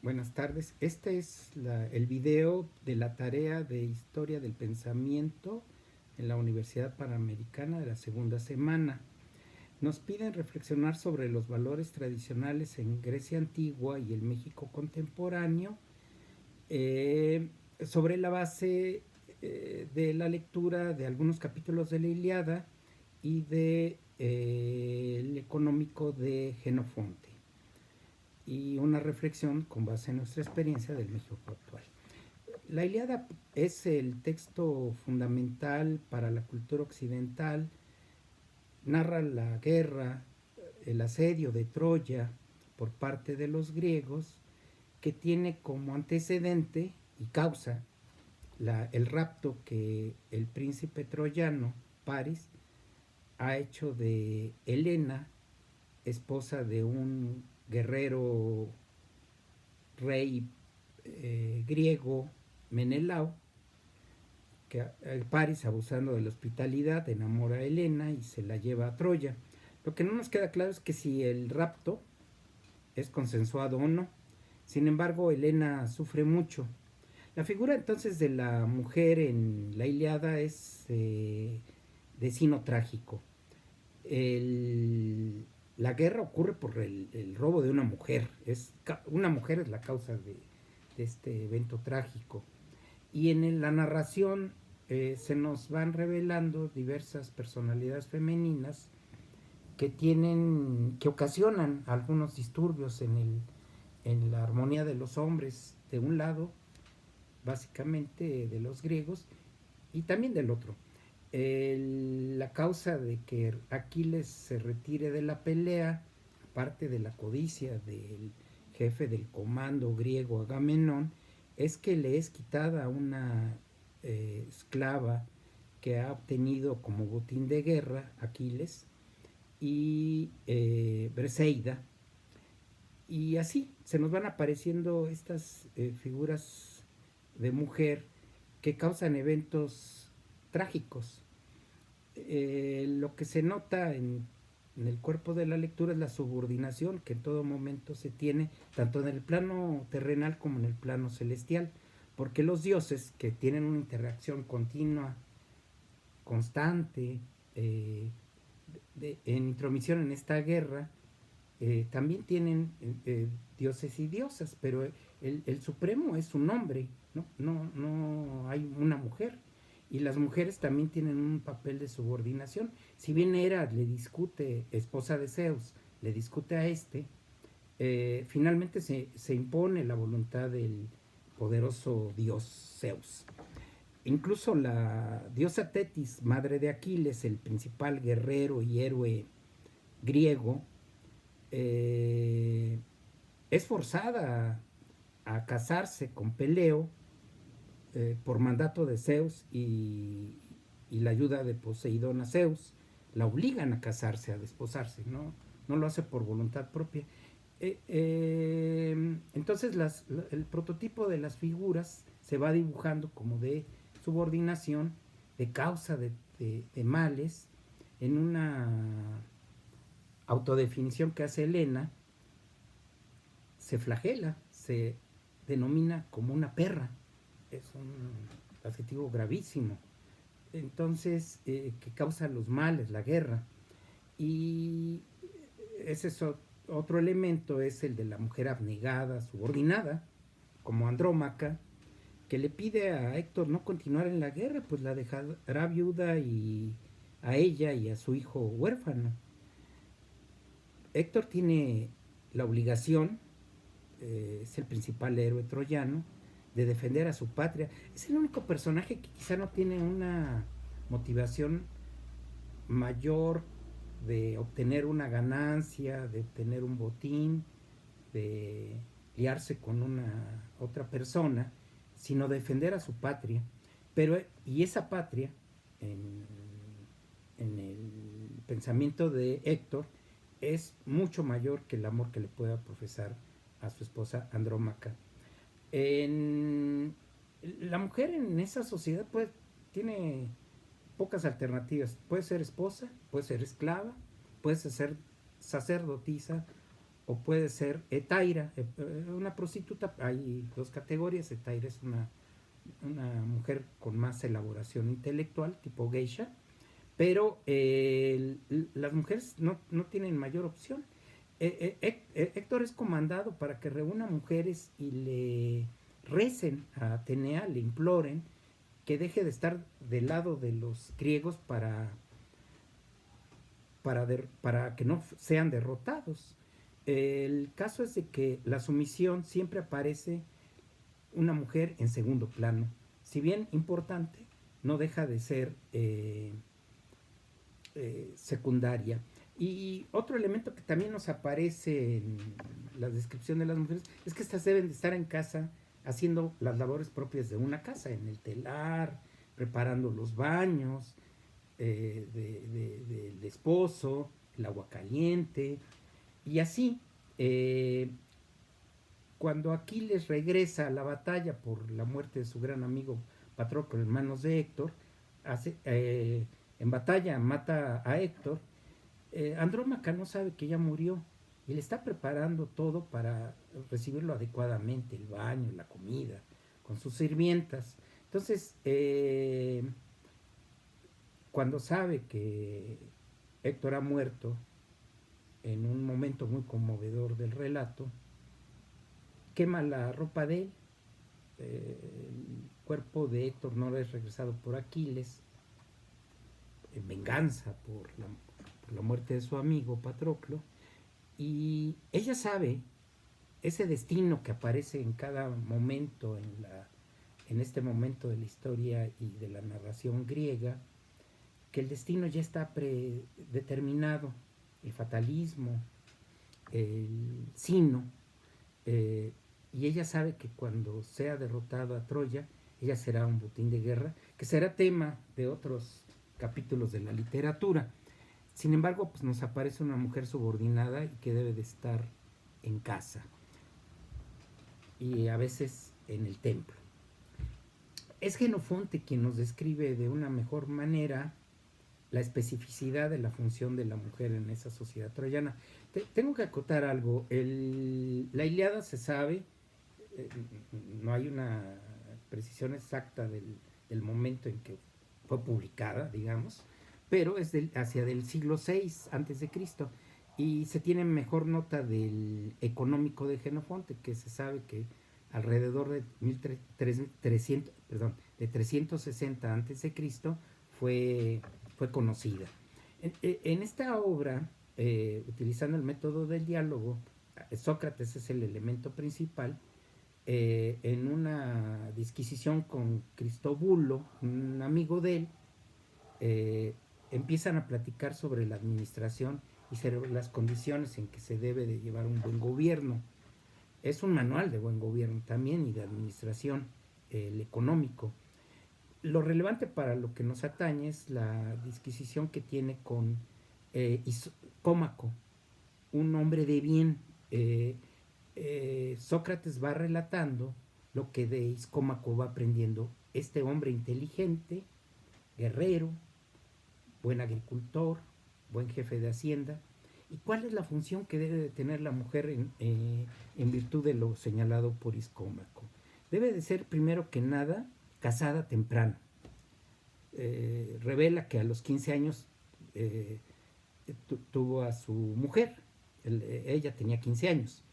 Buenas tardes. Este es el video de la tarea de Historia del Pensamiento en la Universidad Panamericana de la segunda semana. Nos piden reflexionar sobre los valores tradicionales en Grecia antigua y el México contemporáneo, sobre la base de la lectura de algunos capítulos de la Ilíada y de el económico de Jenofonte, y una reflexión con base en nuestra experiencia del México actual. La Ilíada es el texto fundamental para la cultura occidental. Narra la guerra, el asedio de Troya por parte de los griegos, que tiene como antecedente y causa el rapto que el príncipe troyano, Paris, ha hecho de Helena, esposa de un guerrero rey griego, Menelao, que Paris, abusando de la hospitalidad, enamora a Helena y se la lleva a Troya. Lo que no nos queda claro es que si el rapto es consensuado o no. Sin embargo, Helena sufre mucho. La figura entonces de la mujer en la Ilíada es de sino trágico. La guerra ocurre por el robo de una mujer. Una mujer es la causa de este evento trágico. Y en la narración se nos van revelando diversas personalidades femeninas que ocasionan algunos disturbios en la armonía de los hombres, de un lado, básicamente de los griegos, y también del otro. La causa de que Aquiles se retire de la pelea, aparte de la codicia del jefe del comando griego Agamenón, es que le es quitada una esclava que ha obtenido como botín de guerra Aquiles, y Briseida, y así se nos van apareciendo estas figuras de mujer que causan eventos trágicos. Lo que se nota en el cuerpo de la lectura es la subordinación que en todo momento se tiene, tanto en el plano terrenal como en el plano celestial, porque los dioses, que tienen una interacción continua, constante, en intromisión en esta guerra, también tienen dioses y diosas, pero el supremo es un hombre, no hay una mujer. Y las mujeres también tienen un papel de subordinación. Si bien Hera le discute, esposa de Zeus, le discute a finalmente se impone la voluntad del poderoso dios Zeus. Incluso la diosa Tetis, madre de Aquiles, el principal guerrero y héroe griego, eh, es forzada a casarse con Peleo por mandato de Zeus y la ayuda de Poseidón a Zeus. La obligan a casarse, a desposarse, no lo hace por voluntad propia. Entonces el prototipo de las figuras se va dibujando como de subordinación, de causa de males, en una autodefinición que hace Helena. Se flagela, se denomina como una perra, es un adjetivo gravísimo, entonces que causa los males, la guerra. Y ese es otro elemento, es el de la mujer abnegada, subordinada, como Andrómaca, que le pide a Héctor no continuar en la guerra, pues la dejará viuda y a ella y a su hijo huérfano. Héctor tiene la obligación, es el principal héroe troyano, de defender a su patria. Es el único personaje que quizá no tiene una motivación mayor de obtener una ganancia, de obtener un botín, de liarse con una otra persona, sino defender a su patria. Y esa patria, en, en el pensamiento de Héctor, es mucho mayor que el amor que le pueda profesar a su esposa Andrómaca. La mujer en esa sociedad tiene pocas alternativas. Puede ser esposa, puede ser esclava, puede ser sacerdotisa o puede ser etaira, una prostituta. Hay dos categorías. Etaira es una mujer con más elaboración intelectual, tipo geisha, pero las mujeres no tienen mayor opción. Héctor es comandado para que reúna mujeres y le recen a Atenea, le imploren que deje de estar del lado de los griegos para que no sean derrotados. El caso es de que la sumisión siempre aparece una mujer en segundo plano. Si bien importante, no deja de ser secundaria. Y otro elemento que también nos aparece en la descripción de las mujeres es que estas deben de estar en casa haciendo las labores propias de una casa, en el telar, preparando los baños del esposo, el agua caliente, y así. Cuando Aquiles regresa a la batalla por la muerte de su gran amigo Patroclo en manos de Héctor, en batalla mata a Héctor. Andrómaca no sabe que ya murió y le está preparando todo para recibirlo adecuadamente, el baño, la comida, con sus sirvientas. Entonces, cuando sabe que Héctor ha muerto, en un momento muy conmovedor del relato, quema la ropa de él. El cuerpo de Héctor no es regresado por Aquiles, en venganza por la muerte de su amigo Patroclo, y ella sabe ese destino que aparece en cada momento en este momento de la historia y de la narración griega, que el destino ya está predeterminado, el fatalismo, el sino, y ella sabe que cuando sea derrotada Troya, ella será un botín de guerra, que será tema de otros capítulos de la literatura. Sin embargo, pues nos aparece una mujer subordinada y que debe de estar en casa y a veces en el templo. Es Jenofonte quien nos describe de una mejor manera la especificidad de la función de la mujer en esa sociedad troyana. Tengo que acotar algo. La Ilíada se sabe, no hay una precisión exacta del momento en que fue publicada, digamos, pero es hacia del siglo VI antes de Cristo, y se tiene mejor nota del económico de Jenofonte, que se sabe que alrededor de 360 antes de Cristo fue conocida. En esta obra, utilizando el método del diálogo, Sócrates es el elemento principal. En una disquisición con Cristobulo, un amigo de él, eh, empiezan a platicar sobre la administración y sobre las condiciones en que se debe de llevar un buen gobierno. Es un manual de buen gobierno también y de administración, el económico. Lo relevante para lo que nos atañe es la disquisición que tiene con Iscómaco, un hombre de bien. Sócrates va relatando lo que de Iscómaco va aprendiendo. Este hombre inteligente, guerrero, buen agricultor, buen jefe de hacienda. ¿Y cuál es la función que debe de tener la mujer en virtud de lo señalado por Iscómaco? Debe de ser, primero que nada, casada temprano. Revela que a los 15 años tuvo a su mujer. Ella tenía 15 años.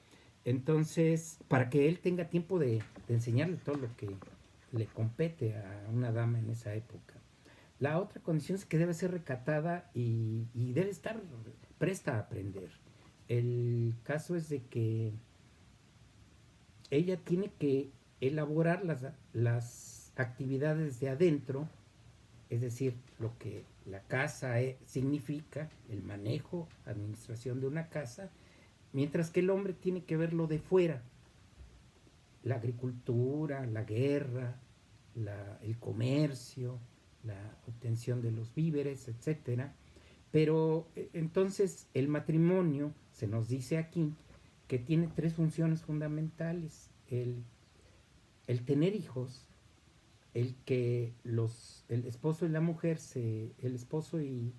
Entonces, para que él tenga tiempo de enseñarle todo lo que le compete a una dama en esa época. La otra condición es que debe ser recatada y debe estar presta a aprender. El caso es de que ella tiene que elaborar las actividades de adentro, es decir, lo que la casa significa, el manejo, administración de una casa, mientras que el hombre tiene que ver lo de fuera, la agricultura, la guerra, el comercio, la obtención de los víveres, etcétera. Pero entonces el matrimonio, se nos dice aquí, que tiene tres funciones fundamentales: el tener hijos, el que el esposo y la mujer, el esposo y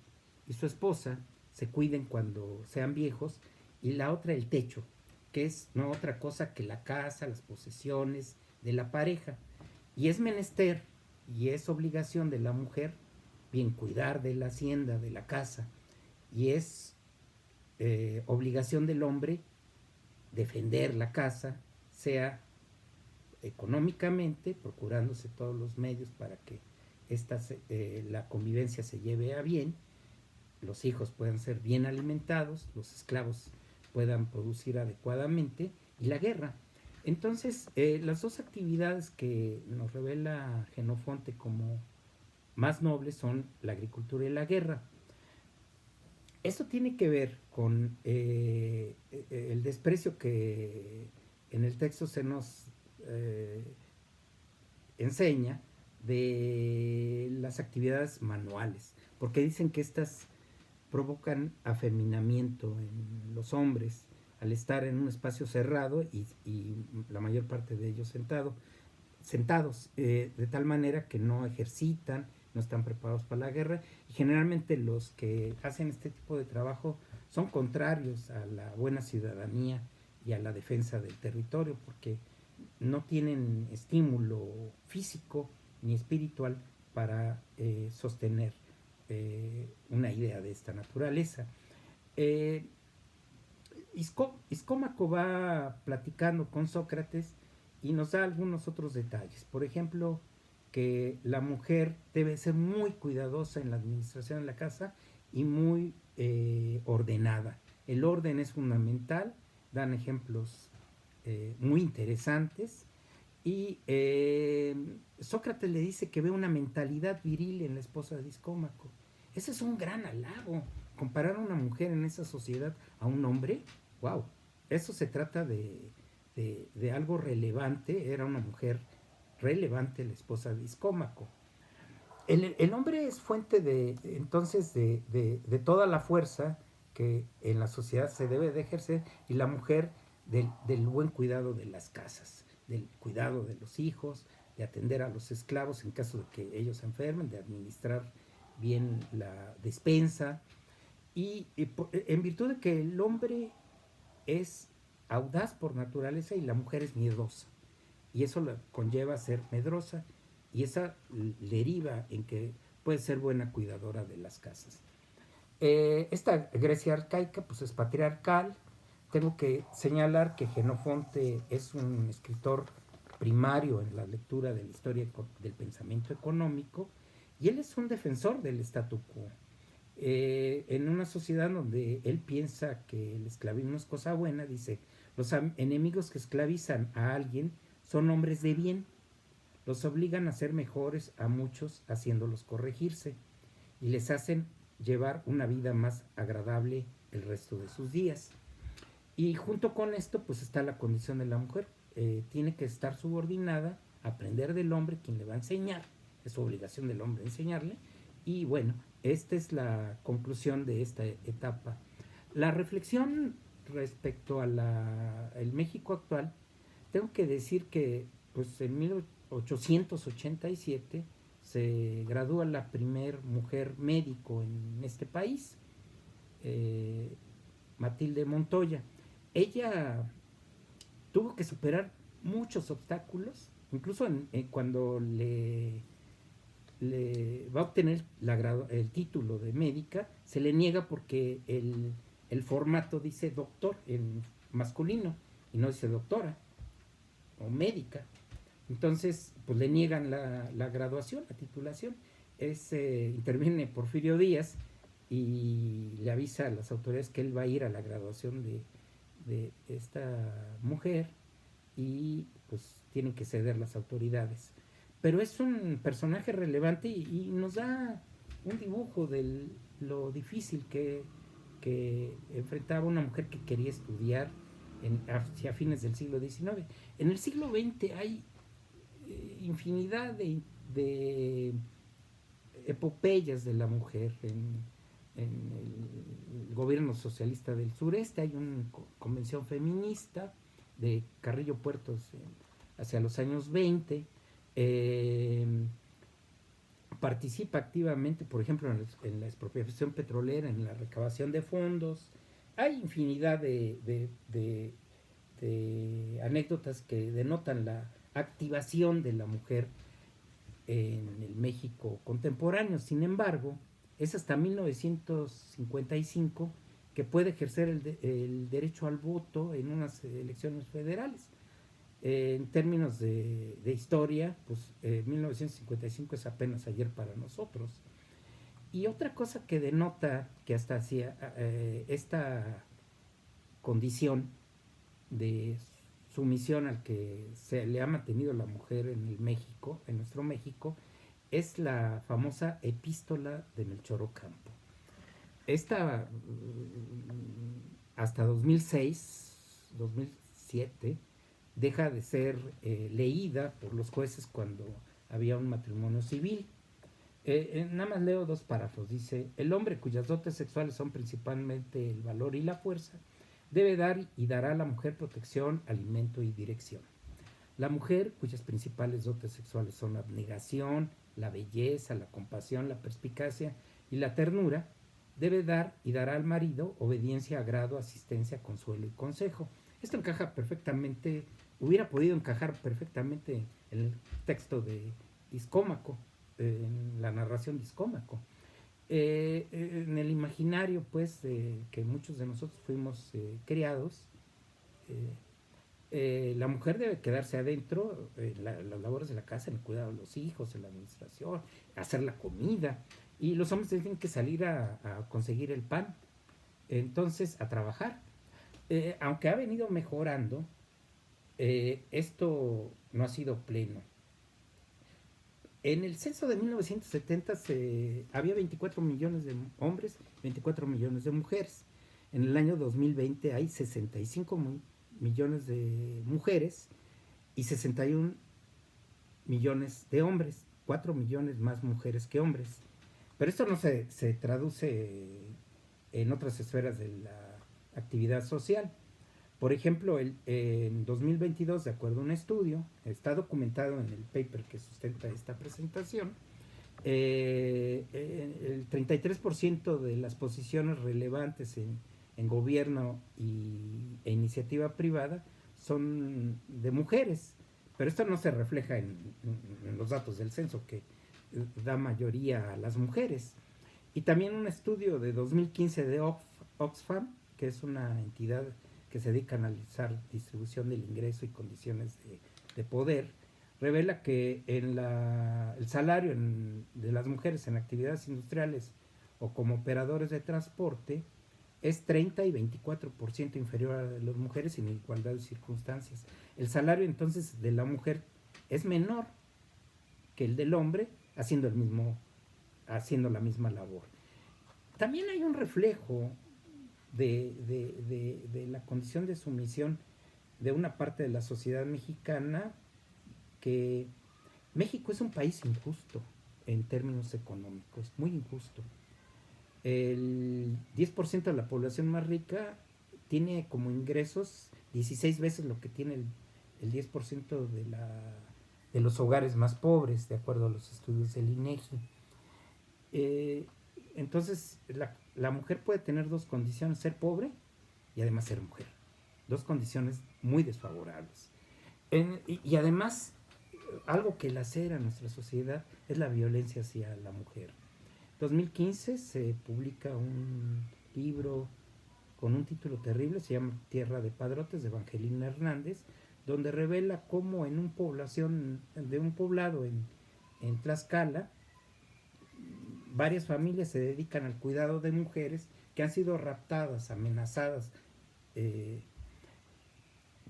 su esposa se cuiden cuando sean viejos, y la otra el techo, que es no otra cosa que la casa, las posesiones de la pareja. Y es menester y es obligación de la mujer bien cuidar de la hacienda, de la casa, y es obligación del hombre defender la casa, sea económicamente, procurándose todos los medios para que la convivencia se lleve a bien, los hijos puedan ser bien alimentados, los esclavos puedan producir adecuadamente, y la guerra. Entonces, las dos actividades que nos revela Jenofonte como más nobles son la agricultura y la guerra. Esto tiene que ver con el desprecio que en el texto se nos enseña de las actividades manuales, porque dicen que estas provocan afeminamiento en los hombres al estar en un espacio cerrado y la mayor parte de ellos sentados, de tal manera que no ejercitan, no están preparados para la guerra, y generalmente los que hacen este tipo de trabajo son contrarios a la buena ciudadanía y a la defensa del territorio, porque no tienen estímulo físico ni espiritual para sostener una idea de esta naturaleza. Eh, Iscómaco va platicando con Sócrates y nos da algunos otros detalles. Por ejemplo, que la mujer debe ser muy cuidadosa en la administración de la casa y muy ordenada. El orden es fundamental, dan ejemplos muy interesantes. Y Sócrates le dice que ve una mentalidad viril en la esposa de Iscómaco. Ese es un gran halago. Comparar a una mujer en esa sociedad a un hombre, wow, eso se trata de algo relevante. Era una mujer relevante la esposa de Iscómaco. El hombre es fuente entonces de toda la fuerza que en la sociedad se debe de ejercer, y la mujer del buen cuidado de las casas, del cuidado de los hijos, de atender a los esclavos en caso de que ellos se enfermen, de administrar bien la despensa, y en virtud de que el hombre es audaz por naturaleza y la mujer es miedosa, y eso la conlleva a ser medrosa, y esa deriva en que puede ser buena cuidadora de las casas. Esta Grecia arcaica pues es patriarcal. Tengo que señalar que Jenofonte es un escritor primario en la lectura de la historia del pensamiento económico, y él es un defensor del statu quo. En una sociedad donde él piensa que el esclavismo es cosa buena, dice, los enemigos que esclavizan a alguien son hombres de bien, los obligan a ser mejores a muchos haciéndolos corregirse, y les hacen llevar una vida más agradable el resto de sus días. Y junto con esto pues está la condición de la mujer. Tiene que estar subordinada, aprender del hombre, quien le va a enseñar, es su obligación del hombre enseñarle. Y bueno, esta es la conclusión de esta etapa. La reflexión respecto a el México actual, tengo que decir que pues en 1887 se gradúa la primer mujer médico en este país, Matilde Montoya. Ella tuvo que superar muchos obstáculos, incluso cuando le va a obtener el título de médica, se le niega porque el formato dice doctor en masculino y no dice doctora o médica. Entonces, pues le niegan la graduación, la titulación. Interviene Porfirio Díaz y le avisa a las autoridades que él va a ir a la graduación de esta mujer, y pues tienen que ceder las autoridades. Pero es un personaje relevante y nos da un dibujo de lo difícil que enfrentaba una mujer que quería estudiar hacia fines del siglo XIX. En el siglo XX hay infinidad de epopeyas de la mujer en el gobierno socialista del sureste. Hay una convención feminista de Carrillo Puertos hacia los años 20. Participa activamente, por ejemplo, en la expropiación petrolera, en la recabación de fondos, hay infinidad de anécdotas que denotan la activación de la mujer en el México contemporáneo. Sin embargo, es hasta 1955 que puede ejercer el derecho al voto en unas elecciones federales. En términos de historia, pues 1955 es apenas ayer para nosotros. Y otra cosa que denota que hasta hacía esta condición de sumisión al que se le ha mantenido la mujer en el México, en nuestro México, es la famosa epístola de Melchor Ocampo. Esta, hasta 2006, 2007, deja de ser leída por los jueces cuando había un matrimonio civil. Nada más leo dos párrafos. Dice: el hombre cuyas dotes sexuales son principalmente el valor y la fuerza, debe dar y dará a la mujer protección, alimento y dirección. La mujer, cuyas principales dotes sexuales son la abnegación, la belleza, la compasión, la perspicacia y la ternura, debe dar y dará al marido obediencia, agrado, asistencia, consuelo y consejo. Esto encaja perfectamente, hubiera podido encajar perfectamente en el texto de Discómaco, en la narración Discómaco. En el imaginario, pues, que muchos de nosotros fuimos criados, la mujer debe quedarse adentro, las labores de la casa, en el cuidado de los hijos, en la administración, hacer la comida, y los hombres tienen que salir a conseguir el pan, entonces a trabajar. Aunque ha venido mejorando, esto no ha sido pleno. En el censo de 1970 había 24 millones de hombres, 24 millones de mujeres. En el año 2020 hay 65 millones de mujeres y 61 millones de hombres, 4 millones más mujeres que hombres. Pero esto no se traduce en otras esferas de la actividad social. Por ejemplo, en 2022, de acuerdo a un estudio, está documentado en el paper que sustenta esta presentación, el 33% de las posiciones relevantes en gobierno e iniciativa privada son de mujeres, pero esto no se refleja en los datos del censo, que da mayoría a las mujeres. Y también un estudio de 2015 de Oxfam, que es una entidad que se dedica a analizar distribución del ingreso y condiciones de poder, revela que el salario de las mujeres en actividades industriales o como operadores de transporte es 30 y 24% inferior a de las mujeres en igualdad de circunstancias. El salario entonces de la mujer es menor que el del hombre haciendo la misma labor. También hay un reflejo de la condición de sumisión de una parte de la sociedad mexicana, que México es un país injusto en términos económicos, muy injusto. El 10% de la población más rica tiene como ingresos 16 veces lo que tiene el 10% de los hogares más pobres, de acuerdo a los estudios del INEGI. Entonces, la mujer puede tener dos condiciones: ser pobre y además ser mujer. Dos condiciones muy desfavorables. Y además, algo que lacera a nuestra sociedad es la violencia hacia la mujer. En 2015 se publica un libro con un título terrible, se llama Tierra de Padrotes, de Evangelina Hernández, donde revela cómo en un poblado en Tlaxcala, varias familias se dedican al cuidado de mujeres que han sido raptadas, amenazadas,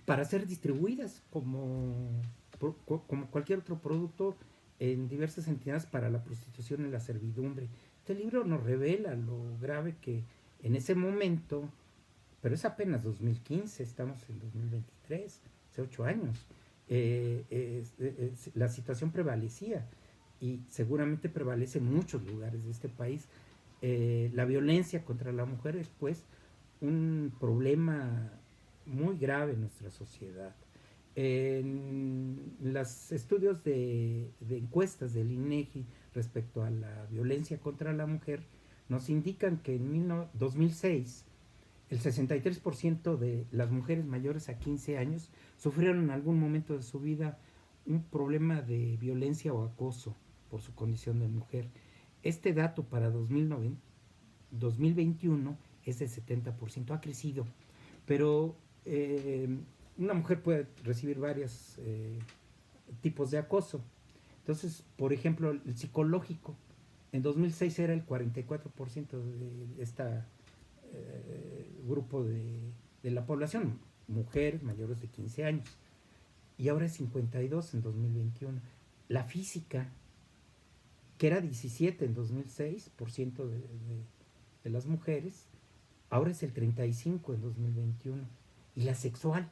para ser distribuidas como cualquier otro producto en diversas entidades para la prostitución y la servidumbre. Este libro nos revela lo grave que en ese momento, pero es apenas 2015, estamos en 2023, hace 8 años, la situación prevalecía y seguramente prevalece en muchos lugares de este país. La violencia contra la mujer es, pues, un problema muy grave en nuestra sociedad. En los estudios de encuestas del INEGI respecto a la violencia contra la mujer nos indican que en 2006 el 63% de las mujeres mayores a 15 años sufrieron en algún momento de su vida un problema de violencia o acoso por su condición de mujer. Este dato para 2021 es de 70%, ha crecido, pero una mujer puede recibir varios tipos de acoso. Entonces, por ejemplo, el psicológico, en 2006 era el 44% de este grupo de la población, mujeres mayores de 15 años, y ahora es 52 en 2021. La física, que era 17 en 2006% de las mujeres, ahora es el 35 en 2021. Y la sexual,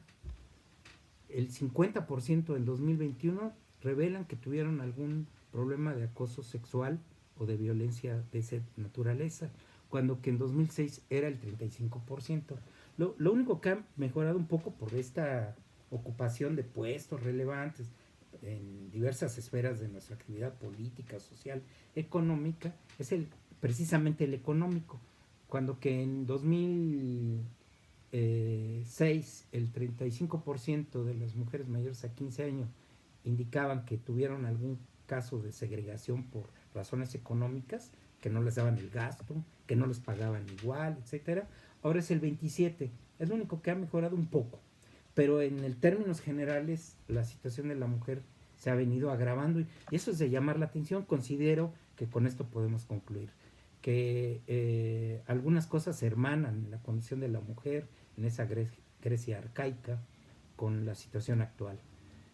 el 50% en 2021 revelan que tuvieron algún problema de acoso sexual o de violencia de esa naturaleza, cuando que en 2006 era el 35%. Lo único que ha mejorado un poco por esta ocupación de puestos relevantes en diversas esferas de nuestra actividad política, social, económica, es precisamente el económico, cuando que en 2006 el 35% de las mujeres mayores a 15 años indicaban que tuvieron algún caso de segregación por razones económicas, que no les daban el gasto, que no les pagaban igual, etcétera. Ahora es el 27, es lo único que ha mejorado un poco, pero en el términos generales la situación de la mujer se ha venido agravando y eso es de llamar la atención. Considero que con esto podemos concluir que algunas cosas hermanan la condición de la mujer en esa Grecia arcaica con la situación actual,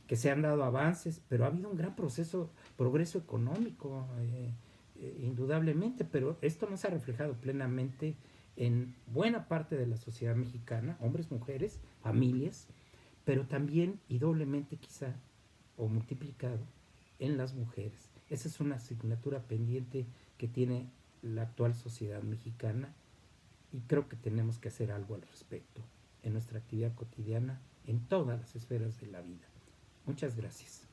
que se han dado avances, pero ha habido un gran progreso económico, indudablemente, pero esto no se ha reflejado plenamente en buena parte de la sociedad mexicana, hombres, mujeres, familias, pero también y doblemente quizá, o multiplicado, en las mujeres. Esa es una asignatura pendiente que tiene la actual sociedad mexicana y creo que tenemos que hacer algo al respecto en nuestra actividad cotidiana, en todas las esferas de la vida. Muchas gracias.